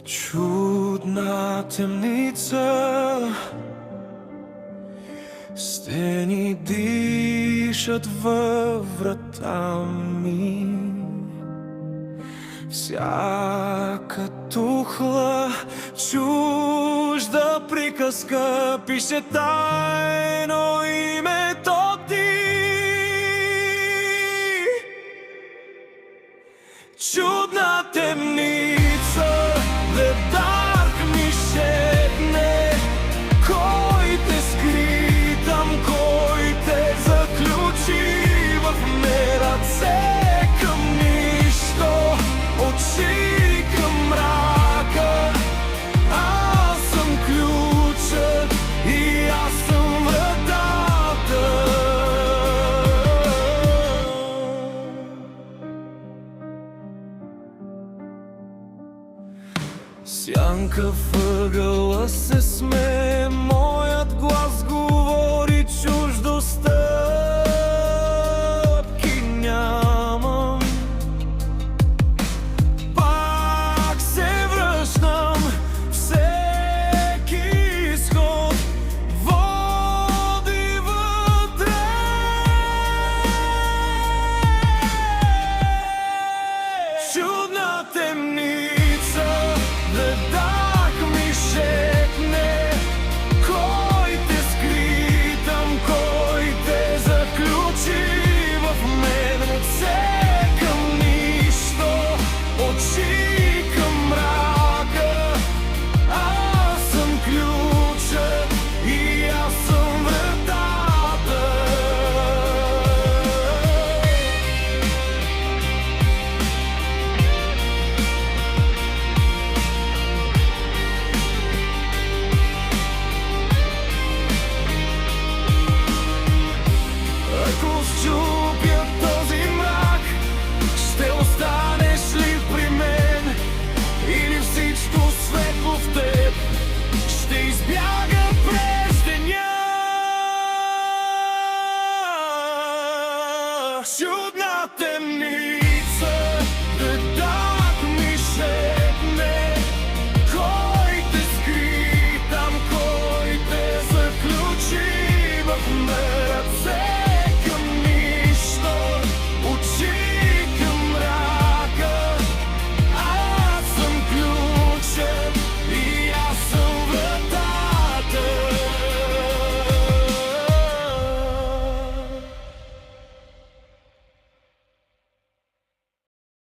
Чудна темница, стени дишат във врата ми. Всяка тухла, чужда приказка пише тайно името ти. Чудна темница, the dark ми шепне, кой те скри там, кой те заключи в ръце към нищо, очи към мрака. Аз съм ключът и аз съм вратата. Сянка въгъла се смее,